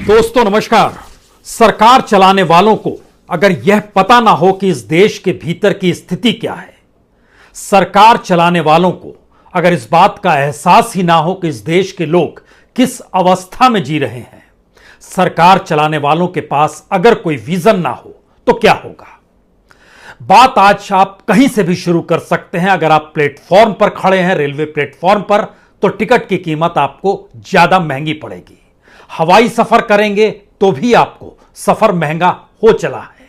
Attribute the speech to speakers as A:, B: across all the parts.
A: दोस्तों नमस्कार। सरकार चलाने वालों को अगर यह पता ना हो कि इस देश के भीतर की स्थिति क्या है, सरकार चलाने वालों को अगर इस बात का एहसास ही ना हो कि इस देश के लोग किस अवस्था में जी रहे हैं, सरकार चलाने वालों के पास अगर कोई विजन ना हो तो क्या होगा। बात आज आप कहीं से भी शुरू कर सकते हैं। अगर आप प्लेटफॉर्म पर खड़े हैं, रेलवे प्लेटफॉर्म पर, तो टिकट की कीमत आपको ज्यादा महंगी पड़ेगी। हवाई सफर करेंगे तो भी आपको सफर महंगा हो चला है।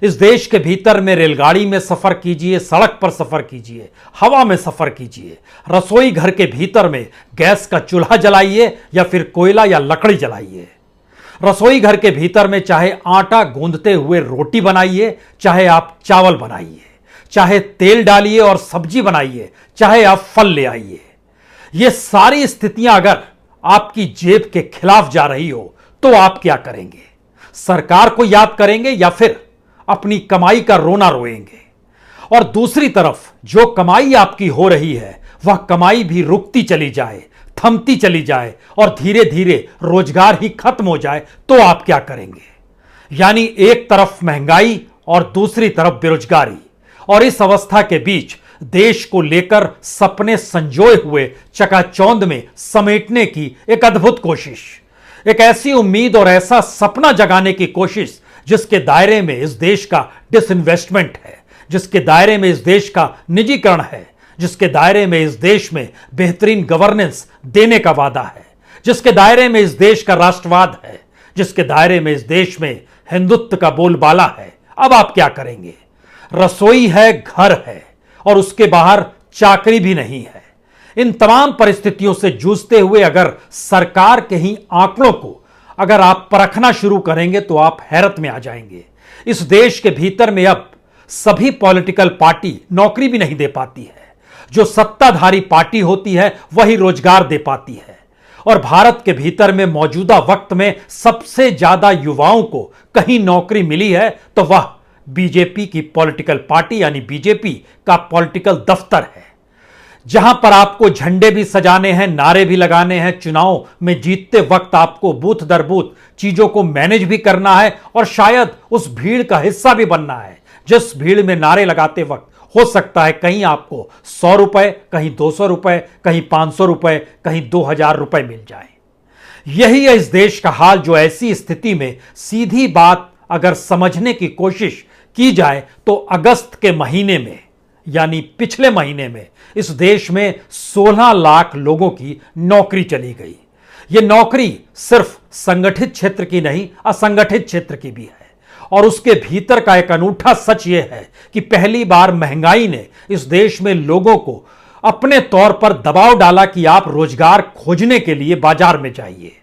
A: इस देश के भीतर में रेलगाड़ी में सफर कीजिए, सड़क पर सफर कीजिए, हवा में सफर कीजिए, रसोई घर के भीतर में गैस का चूल्हा जलाइए या फिर कोयला या लकड़ी जलाइए। रसोई घर के भीतर में चाहे आटा गूंदते हुए रोटी बनाइए, चाहे आप चावल बनाइए, चाहे तेल डालिए और सब्जी बनाइए, चाहे आप फल ले आइए। ये सारी स्थितियां अगर आपकी जेब के खिलाफ जा रही हो तो आप क्या करेंगे? सरकार को याद करेंगे या फिर अपनी कमाई का रोना रोएंगे? और दूसरी तरफ जो कमाई आपकी हो रही है वह कमाई भी रुकती चली जाए, थमती चली जाए और धीरे धीरे रोजगार ही खत्म हो जाए तो आप क्या करेंगे? यानी एक तरफ महंगाई और दूसरी तरफ बेरोजगारी, और इस अवस्था के बीच देश को लेकर सपने संजोए हुए चकाचौंध में समेटने की एक अद्भुत कोशिश, एक ऐसी उम्मीद और ऐसा सपना जगाने की कोशिश जिसके दायरे में इस देश का डिसइन्वेस्टमेंट है, जिसके दायरे में इस देश का निजीकरण है, जिसके दायरे में इस देश में बेहतरीन गवर्नेंस देने का वादा है, जिसके दायरे में इस देश का राष्ट्रवाद है, जिसके दायरे में इस देश में हिंदुत्व का बोलबाला है। अब आप क्या करेंगे? रसोई है, घर है और उसके बाहर चाकरी भी नहीं है। इन तमाम परिस्थितियों से जूझते हुए अगर सरकार के ही आंकड़ों को अगर आप परखना शुरू करेंगे तो आप हैरत में आ जाएंगे। इस देश के भीतर में अब सभी पॉलिटिकल पार्टी नौकरी भी नहीं दे पाती है। जो सत्ताधारी पार्टी होती है वही रोजगार दे पाती है। और भारत के भीतर में मौजूदा वक्त में सबसे ज्यादा युवाओं को कहीं नौकरी मिली है तो वह बीजेपी की पॉलिटिकल पार्टी यानी बीजेपी का पॉलिटिकल दफ्तर है, जहां पर आपको झंडे भी सजाने हैं, नारे भी लगाने हैं, चुनाव में जीतते वक्त आपको बूथ दर बूथ चीजों को मैनेज भी करना है और शायद उस भीड़ का हिस्सा भी बनना है जिस भीड़ में नारे लगाते वक्त हो सकता है कहीं आपको 100 रुपए, कहीं 200 रुपए, कहीं 500 रुपए, कहीं 2000 रुपए मिल जाए। यही है इस देश का हाल, जो ऐसी स्थिति में सीधी बात अगर समझने की कोशिश की जाए तो अगस्त के महीने में यानी पिछले महीने में इस देश में 16 लाख लोगों की नौकरी चली गई। यह नौकरी सिर्फ संगठित क्षेत्र की नहीं, असंगठित क्षेत्र की भी है। और उसके भीतर का एक अनूठा सच यह है कि पहली बार महंगाई ने इस देश में लोगों को अपने तौर पर दबाव डाला कि आप रोजगार खोजने के लिए बाजार में जाइए।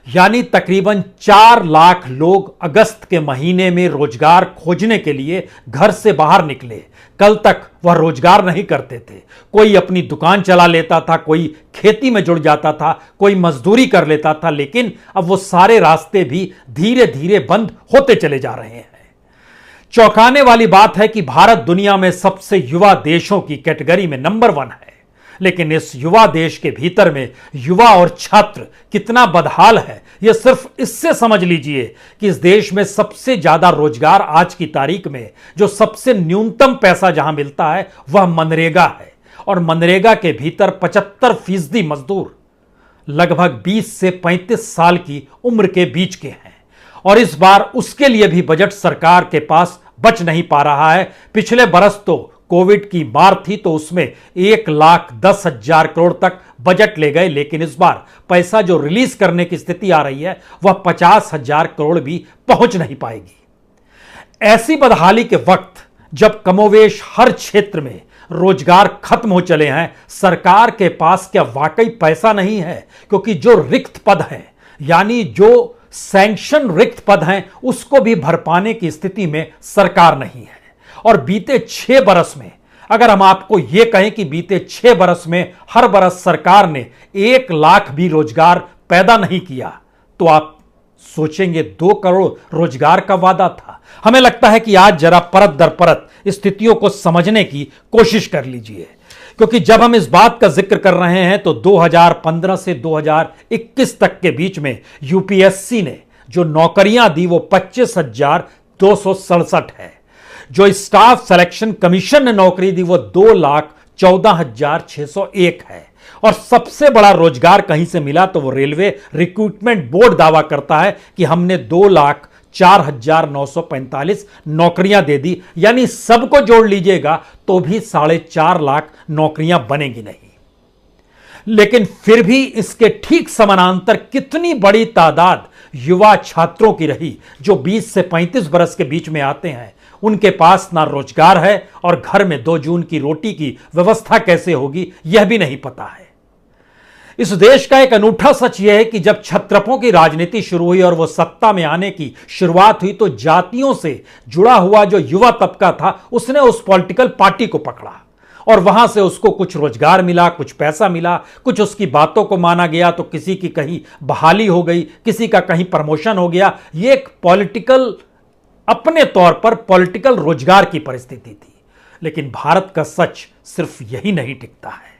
A: यानी तकरीबन 4 लाख लोग अगस्त के महीने में रोजगार खोजने के लिए घर से बाहर निकले। कल तक वह रोजगार नहीं करते थे। कोई अपनी दुकान चला लेता था, कोई खेती में जुड़ जाता था, कोई मजदूरी कर लेता था, लेकिन अब वो सारे रास्ते भी धीरे धीरे बंद होते चले जा रहे हैं। चौंकाने वाली बात है कि भारत दुनिया में सबसे युवा देशों की कैटेगरी में नंबर 1 है, लेकिन इस युवा देश के भीतर में युवा और छात्र कितना बदहाल है यह सिर्फ इससे समझ लीजिए कि इस देश में सबसे ज्यादा रोजगार आज की तारीख में जो सबसे न्यूनतम पैसा जहां मिलता है वह मनरेगा है। और मनरेगा के भीतर 75% मजदूर लगभग 20 से 35 साल की उम्र के बीच के हैं। और इस बार उसके लिए भी बजट सरकार के पास बच नहीं पा रहा है। पिछले बरस तो कोविड की मार थी तो उसमें 1,10,000 करोड़ तक बजट ले गए, लेकिन इस बार पैसा जो रिलीज करने की स्थिति आ रही है वह 50,000 करोड़ भी पहुंच नहीं पाएगी। ऐसी बदहाली के वक्त जब कमोवेश हर क्षेत्र में रोजगार खत्म हो चले हैं, सरकार के पास क्या वाकई पैसा नहीं है? क्योंकि जो रिक्त पद हैं यानी जो सैंक्शन रिक्त पद हैं उसको भी भर पाने की स्थिति में सरकार नहीं है। और बीते 6 बरस में अगर हम आपको यह कहें कि बीते 6 बरस में हर बरस सरकार ने 1 लाख भी रोजगार पैदा नहीं किया तो आप सोचेंगे 2 करोड़ रोजगार का वादा था। हमें लगता है कि आज जरा परत दर परत स्थितियों को समझने की कोशिश कर लीजिए, क्योंकि जब हम इस बात का जिक्र कर रहे हैं तो 2015 से 2021 तक के बीच में यूपीएससी ने जो नौकरियां दी वो 25,267 है। जो स्टाफ सिलेक्शन कमीशन ने नौकरी दी वो 2,14,601 है। और सबसे बड़ा रोजगार कहीं से मिला तो वो रेलवे रिक्रूटमेंट बोर्ड दावा करता है कि हमने 2,04,945 नौकरियां दे दी, यानी सबको जोड़ लीजिएगा तो भी 4.5 लाख नौकरियां बनेगी नहीं। लेकिन फिर भी इसके ठीक समानांतर कितनी बड़ी तादाद युवा छात्रों की रही जो 20 से 35 बरस के बीच में आते हैं। उनके पास ना रोजगार है और घर में 2 जून की रोटी की व्यवस्था कैसे होगी यह भी नहीं पता है। इस देश का एक अनूठा सच यह है कि जब क्षत्रपों की राजनीति शुरू हुई और वो सत्ता में आने की शुरुआत हुई तो जातियों से जुड़ा हुआ जो युवा तबका था उसने उस पॉलिटिकल पार्टी को पकड़ा और वहां से उसको कुछ रोजगार मिला, कुछ पैसा मिला, कुछ उसकी बातों को माना गया तो किसी की कहीं बहाली हो गई, किसी का कहीं प्रमोशन हो गया। यह एक पॉलिटिकल, अपने तौर पर पॉलिटिकल रोजगार की परिस्थिति थी। लेकिन भारत का सच सिर्फ यही नहीं टिकता है।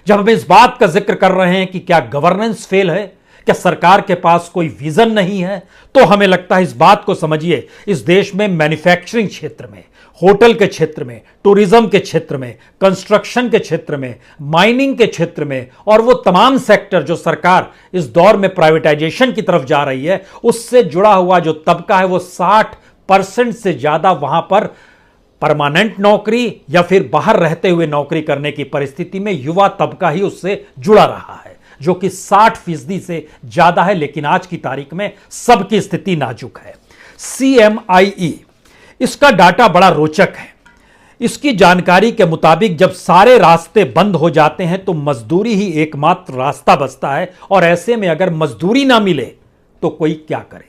A: जब हम इस बात का जिक्र कर रहे हैं कि क्या गवर्नेंस फेल है, क्या सरकार के पास कोई विजन नहीं है, तो हमें लगता है इस बात को समझिए, इस देश में मैन्युफैक्चरिंग क्षेत्र में, होटल के क्षेत्र में, टूरिज्म के क्षेत्र में, कंस्ट्रक्शन के क्षेत्र में, माइनिंग के क्षेत्र में और वो तमाम सेक्टर जो सरकार इस दौर में प्राइवेटाइजेशन की तरफ जा रही है, उससे जुड़ा हुआ जो तबका है वो 60% से ज्यादा वहां पर परमानेंट नौकरी या फिर बाहर रहते हुए नौकरी करने की परिस्थिति में युवा तबका ही उससे जुड़ा रहा है, जो कि 60% से ज्यादा है। लेकिन आज की तारीख में सबकी स्थिति नाजुक है। CMIE, इसका डाटा बड़ा रोचक है। इसकी जानकारी के मुताबिक जब सारे रास्ते बंद हो जाते हैं तो मजदूरी ही एकमात्र रास्ता बचता है और ऐसे में अगर मजदूरी ना मिले तो कोई क्या करे।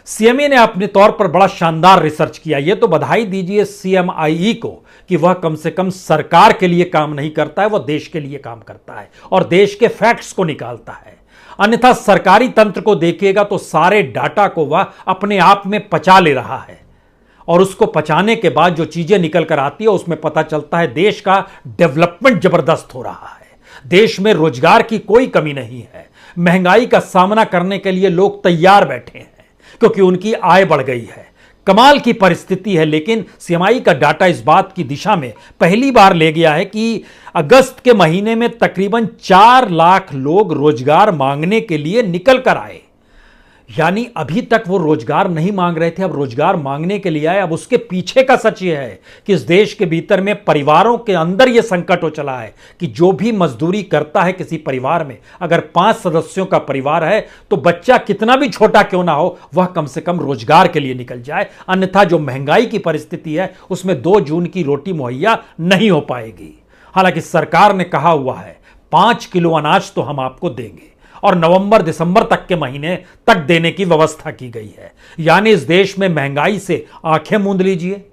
A: CME ने अपने तौर पर बड़ा शानदार रिसर्च किया। यह तो बधाई दीजिए CMIE को कि वह कम से कम सरकार के लिए काम नहीं करता है, वह देश के लिए काम करता है और देश के फैक्ट्स को निकालता है। अन्यथा सरकारी तंत्र को देखिएगा तो सारे डाटा को वह अपने आप में पचा ले रहा है और उसको पचाने के बाद जो चीजें निकल कर आती है उसमें पता चलता है देश का डेवलपमेंट जबरदस्त हो रहा है, देश में रोजगार की कोई कमी नहीं है, महंगाई का सामना करने के लिए लोग तैयार बैठे हैं क्योंकि उनकी आय बढ़ गई है। कमाल की परिस्थिति है। लेकिन CMI का डाटा इस बात की दिशा में पहली बार ले गया है कि अगस्त के महीने में तकरीबन 4 लाख लोग रोजगार मांगने के लिए निकल कर आए। यानी अभी तक वो रोजगार नहीं मांग रहे थे, अब रोजगार मांगने के लिए आए। अब उसके पीछे का सच ये है कि इस देश के भीतर में परिवारों के अंदर यह संकट हो चला है कि जो भी मजदूरी करता है किसी परिवार में, अगर 5 सदस्यों का परिवार है तो बच्चा कितना भी छोटा क्यों ना हो वह कम से कम रोजगार के लिए निकल जाए, अन्यथा जो महंगाई की परिस्थिति है उसमें 2 जून की रोटी मुहैया नहीं हो पाएगी। हालांकि सरकार ने कहा हुआ है 5 किलो अनाज तो हम आपको देंगे और नवंबर दिसंबर तक के महीने तक देने की व्यवस्था की गई है। यानी इस देश में महंगाई से आंखें मूंद लीजिए,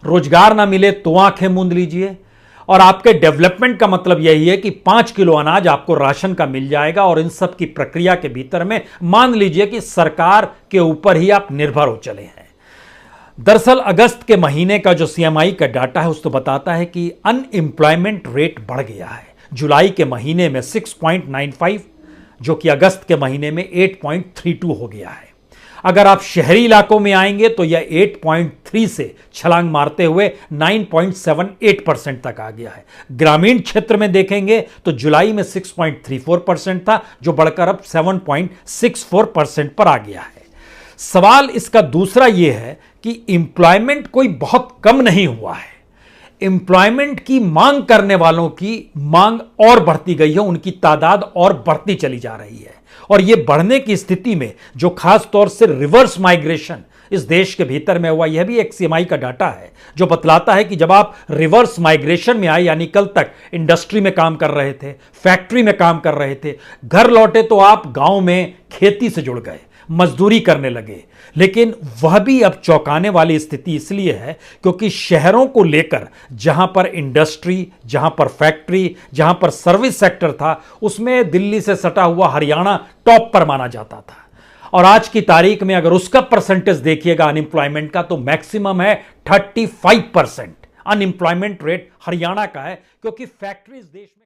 A: रोजगार ना मिले तो आंखें मूंद लीजिए और आपके डेवलपमेंट का मतलब यही है कि 5 किलो अनाज आपको राशन का मिल जाएगा और इन सब की प्रक्रिया के भीतर में मान लीजिए कि सरकार के ऊपर ही आप निर्भर हो चले हैं। दरअसल अगस्त के महीने का जो CMI का डाटा है उसको बताता है कि अनएम्प्लॉयमेंट रेट बढ़ गया है। जुलाई के महीने में 6.95 जो कि अगस्त के महीने में 8.32 हो गया है। अगर आप शहरी इलाकों में आएंगे तो यह 8.3 से छलांग मारते हुए 9.78% तक आ गया है। ग्रामीण क्षेत्र में देखेंगे तो जुलाई में 6.34% था जो बढ़कर अब 7.64% पर आ गया है। सवाल इसका दूसरा यह है कि एम्प्लॉयमेंट कोई बहुत कम नहीं हुआ है, एम्प्लॉयमेंट की मांग करने वालों की मांग और बढ़ती गई है, उनकी तादाद और बढ़ती चली जा रही है। और यह बढ़ने की स्थिति में जो खास तौर से रिवर्स माइग्रेशन इस देश के भीतर में हुआ, यह भी एक CMI का डाटा है जो बतलाता है कि जब आप रिवर्स माइग्रेशन में आए, यानी कल तक इंडस्ट्री में काम कर रहे थे, फैक्ट्री में काम कर रहे थे, घर लौटे तो आप गांव में खेती से जुड़ गए, मजदूरी करने लगे। लेकिन वह भी अब चौंकाने वाली स्थिति इसलिए है क्योंकि शहरों को लेकर जहां पर इंडस्ट्री, जहां पर फैक्ट्री, जहां पर सर्विस सेक्टर था, उसमें दिल्ली से सटा हुआ हरियाणा टॉप पर माना जाता था। और आज की तारीख में अगर उसका परसेंटेज देखिएगा अनएम्प्लॉयमेंट का तो मैक्सिमम है 35%। अनएम्प्लॉयमेंट रेट हरियाणा का है क्योंकि फैक्ट्रीज देश में